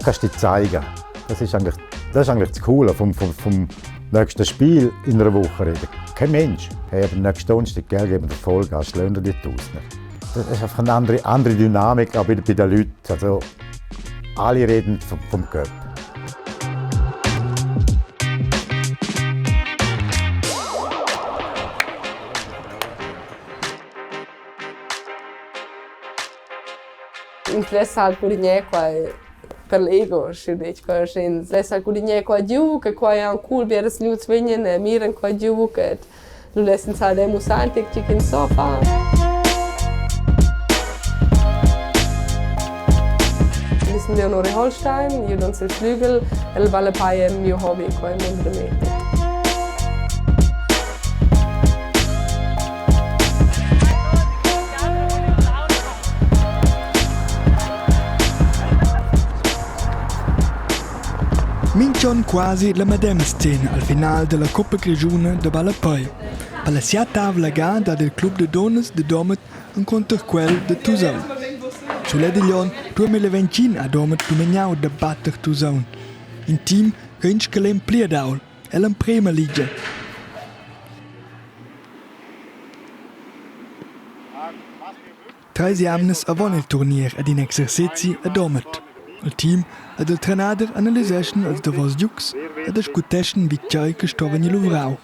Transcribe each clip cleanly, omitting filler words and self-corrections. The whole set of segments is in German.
kannst du dich zeigen. Das ist eigentlich das Coole vom nächsten Spiel in einer Woche reden. Kein Mensch. Hey, aber nächsten Donnerstag geben wir Vollgas, lassen wir die Ausner. Das ist einfach eine andere Dynamik auch bei den Leuten. Also, alle reden vom Cup. Interessa al Coligné per l'ego, si dice, perché interessa al Coligné qua giù, che qua è un cool per le luci vengono e mirano qua giù, che lo lassen sa demo santi che ci so fa. Wir sind Leonore Holstein, io non so il Flügel, e il Valle Paia è il mio hobby qua in Mondremetti. Mincion quasi la medema scena al final della Coppa Grigiuna de Balapai. Per la sia tavola gada del Club de Donnes de Domet incontra quel de Tusaun. Sull'Ediglion 2025 a Domet domegnau de batter Tusaun. In team rinsch che l'em pliadaul e l'em prima liga. Tre jamnes avon il turnier ad in exercizi a Domet. Il team ed il trenader analyseschen als davos giucs ed ascuteschen vicchai che stoven luvrau.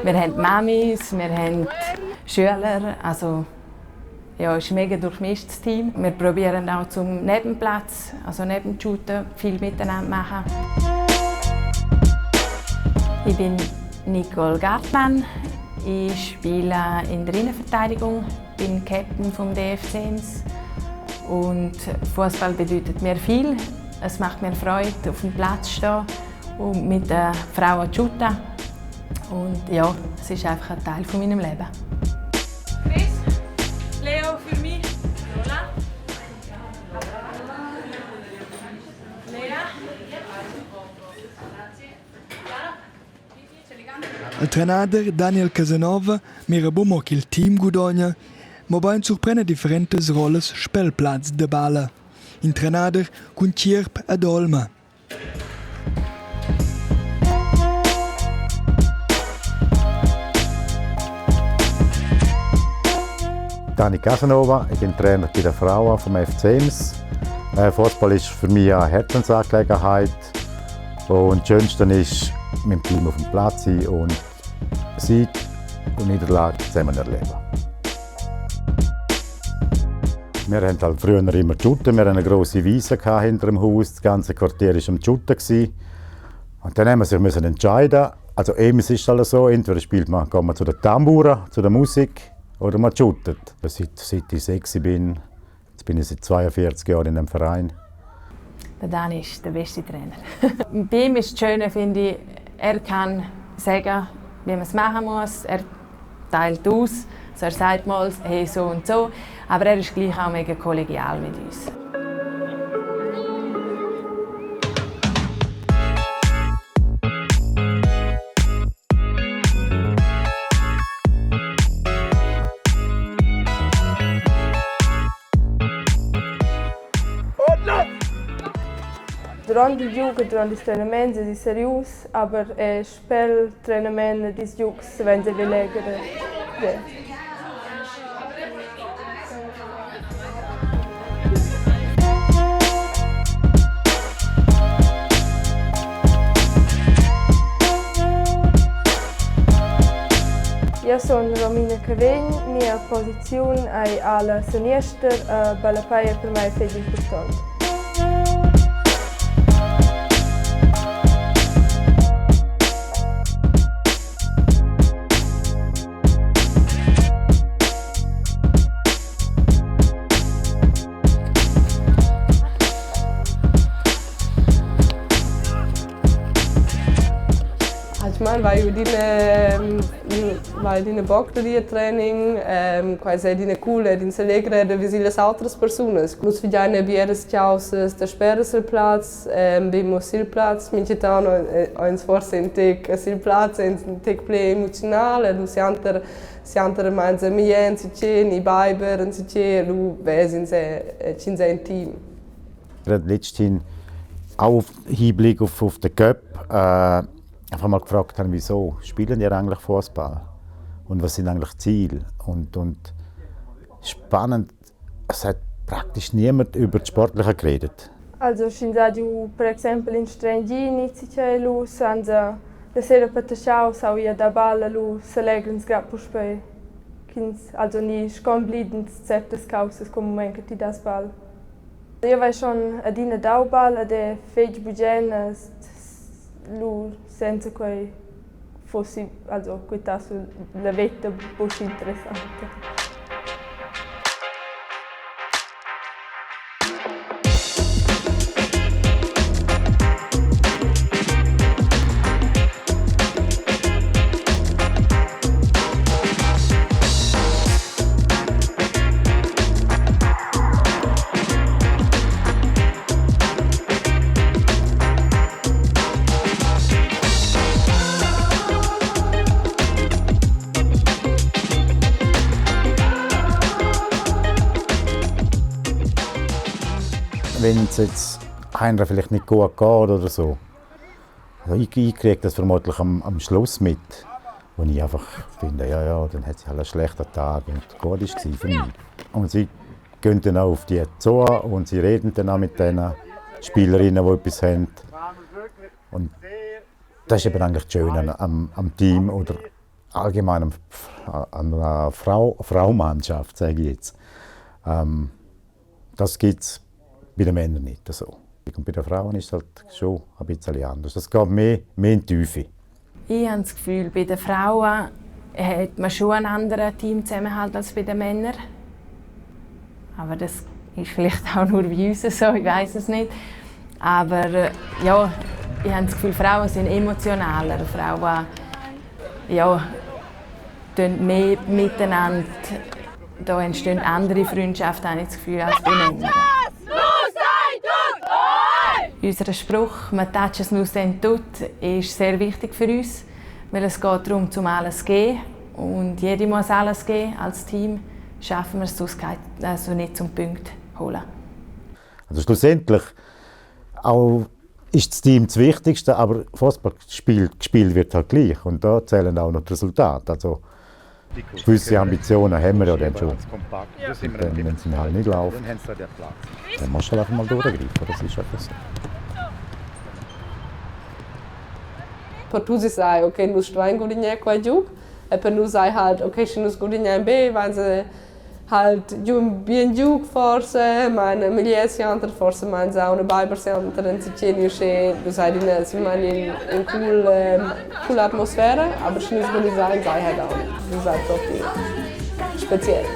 Wir haben Mamis, wir haben Schüler, also ja, es ist ein mega durchmischtes Team. Wir probieren auch zum Nebenplatz, also neben dem Shooten, viel miteinander machen. Ich bin Nicole Gartmann, ich spiele in der Innenverteidigung, bin Captain vom DF10 und Fußball bedeutet mir viel. Es macht mir Freude, auf dem Platz zu stehen und mit den Frauen zu shooten. Und ja, es ist einfach ein Teil von meinem Leben. Chris, Leo für mich, Lola. Lea. Il trenader Daniel Casanova mira bumo che il team guadagna, ma ben surprende differentes rolles Spellplatz de Balla. In trenader con Cirp ed Olma. Dani Casanova, ich bin Trainer bei der Frauen vom FC Ems. Fußball ist für mich eine Herzensangelegenheit. Und das Schönste ist, mit dem Team auf dem Platz sein und Sieg und Niederlage zusammen erleben. Wir haben halt früher immer geshootet. Wir hatten eine grosse Wiese hinter dem Haus. Das ganze Quartier war am Shooten. Und dann mussten wir sich entscheiden. Also Ems ist alles so, entweder geht man zu den Tamburen, zu der Musik, oder man shootet. Seit ich 6 bin, jetzt bin ich seit 42 Jahren in einem Verein. Der Dani ist der beste Trainer. Bei ihm ist das Schöne, finde ich, er kann sagen, wie man es machen muss. Er teilt aus, also er sagt mal, hey, so und so. Aber er ist gleich auch mega kollegial mit uns. Durante il gioco, durante il training, si è serioso, ma per il training di gioco si vende di leggere. Io sono Romina Cavegn, mia posizione è alla sinistra, Balapai per me è importante. vai in Bacteria-Training, quasi in Cule, in Selegre, da wie le altre Personen. Nus vidiane bieres Chauses, der Sperreselplatz, bimo Silplatz, Mincitano, eins forse in Tec Silplatz, in Tec Play emotional, lu sianter meins Mien, Siceni, Biber, und Siceni, lu wesin se ein Team. Letztens auch Hinblick auf den Cup einfach mal gefragt haben, wieso spielen ihr eigentlich Fußball und was sind eigentlich Ziele? Und spannend, es hat praktisch niemand über das Sportliche geredet. Also scinzadiu per exempel in Strangini cicelu sanza la sera patachau sau ia da balla lu selegrens grad puspe also ni scomblidens certas causas como moment que ti das ball. Eu vai schon adina daubal de feic bugenas lu senza quei fossi also quei tasso la vetta bosch interessante. Wenn es jetzt einer vielleicht nicht gut geht oder so, also ich kriege das vermutlich am Schluss mit, wo ich einfach finde, ja, dann hat sie halt einen schlechten Tag und gut war für mich. Und sie gehen dann auch auf die zu und sie reden dann auch mit den Spielerinnen, die etwas haben. Und das ist eben eigentlich das Schöne am Team oder allgemein an einer Fraumannschaft, sage ich jetzt. Das gibt es bei den Männern nicht so. Und bei den Frauen ist es halt schon ein bisschen anders. Es geht mehr in die Tiefe. Ich habe das Gefühl, bei den Frauen hat man schon einen anderen Teamzusammenhalt als bei den Männern. Aber das ist vielleicht auch nur bei uns so, ich weiß es nicht. Aber ja, ich habe das Gefühl, Frauen sind emotionaler. Frauen tun mehr miteinander. Da entstehen andere Freundschaften, habe ich das Gefühl, als bei Männern. Unser Spruch «Man tatscht es nur dann tut» ist sehr wichtig für uns, weil es geht darum, zum alles zu geben. Und jeder muss alles geben. Als Team schaffen wir es sonst also nicht zum Punkt zu holen. Also schlussendlich auch ist das Team das Wichtigste, aber Fußball gespielt wird halt gleich. Und da zählen auch noch die Resultate. Also gewisse Ambitionen haben wir ja dann schon. Und dann, wenn sie halt nicht laufen, dann musst du halt einfach mal durchgreifen. Das ist einfach so. Per tu si sai, ok, nu stvain gudigna qua giù, e per nu sai halt, ok, se nu gudigna in B, wenn sie halt bien giù forse, meine Miliesianter forse mein auch eine Bibersianter in Sicilien sche, du sai die ne, sie meine in coole Atmosphäre, aber se nu gudigna sei halt auch nicht. Du sei doch speziell.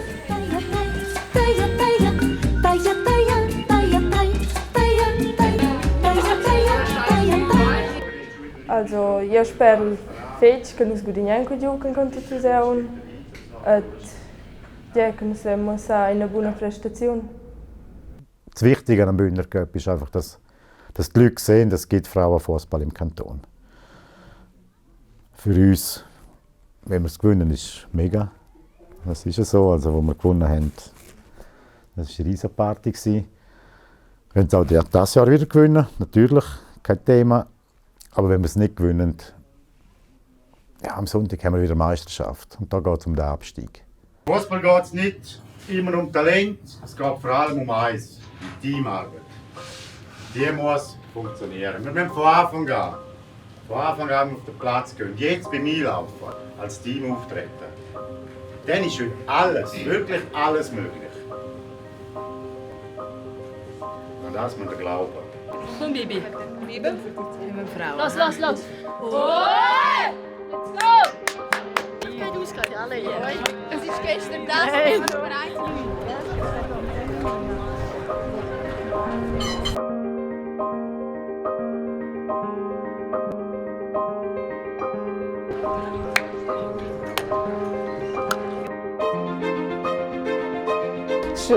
Also eu spero feci că nu-s gudignan cu giucă în contutuzeun et că nu se măsa in eine bună prestazione. Das Wichtige am Bündner Cup ist einfach, dass die Leute sehen, dass es gibt Frauenfußball im Kanton. Für uns, wenn wir es gewinnen, ist mega. Das ist ja so, also wo wir gewonnen haben, das war eine riesige Party. Wir können es auch dieses Jahr wieder gewinnen, natürlich, kein Thema. Aber wenn wir es nicht gewinnen, ja, am Sonntag haben wir wieder Meisterschaft. Und da geht es um den Abstieg. Fußball geht es nicht immer um Talent, es geht vor allem um eins, die Teamarbeit. Die muss funktionieren. Wir müssen von Anfang an auf den Platz gehen, jetzt bei mir laufen, als Team auftreten. Dann ist heute alles, wirklich alles möglich. Und das muss man glauben. Komm, Bibi. Bibi? Los! Let's go! Es geht ausgehen, alle hier. Es ist gestern das, was wir bereit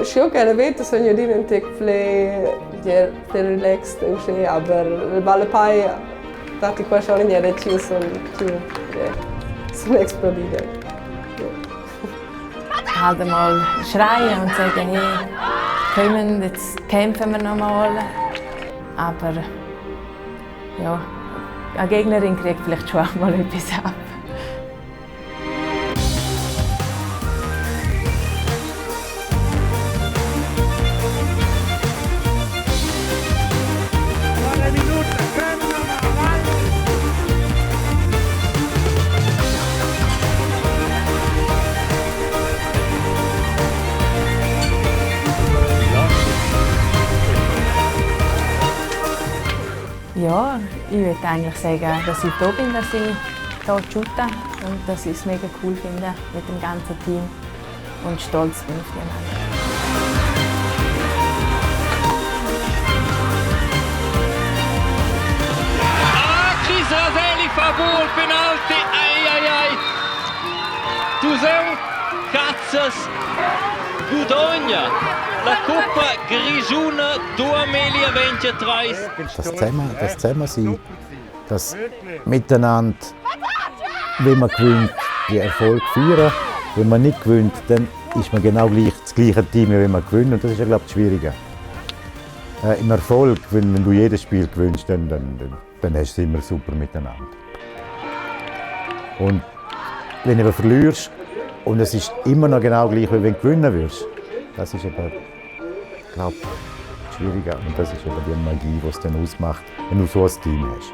Schon gerne wird, dass wir nicht ein Tag viel relaxed und aber il Ballepai dati qua schon in der Tür so explodiert. Halt einmal schreien und sagen, hey, kommen, jetzt kämpfen wir noch mal. Aber ja, eine Gegnerin kriegt vielleicht schon auch mal etwas ab. Ja, ich würde eigentlich sagen, dass ich froh bin, dass ich hier shoote und dass ich es mega cool finde mit dem ganzen Team und stolz bin auf die Männer. Chris Raselli fa buon penalti, tu sei un cazzas Gudogna, la Coppa Grigiuna 2023. Das Zusammensein, das Miteinander, wenn man gewinnt, den Erfolg feiern. Wenn man nicht gewinnt, dann ist man genau das gleiche Team, wie man gewinnt. Und das ist ja, glaube ich, das Schwierige. Im Erfolg, wenn du jedes Spiel gewinnst, dann hast du es immer super miteinander. Und wenn du verlierst, und es ist immer noch genau gleich, wie wenn du gewinnen wirst, das ist eben, glaube ich, schwieriger. Und das ist eben die Magie, die es dann ausmacht, wenn du so ein Team hast.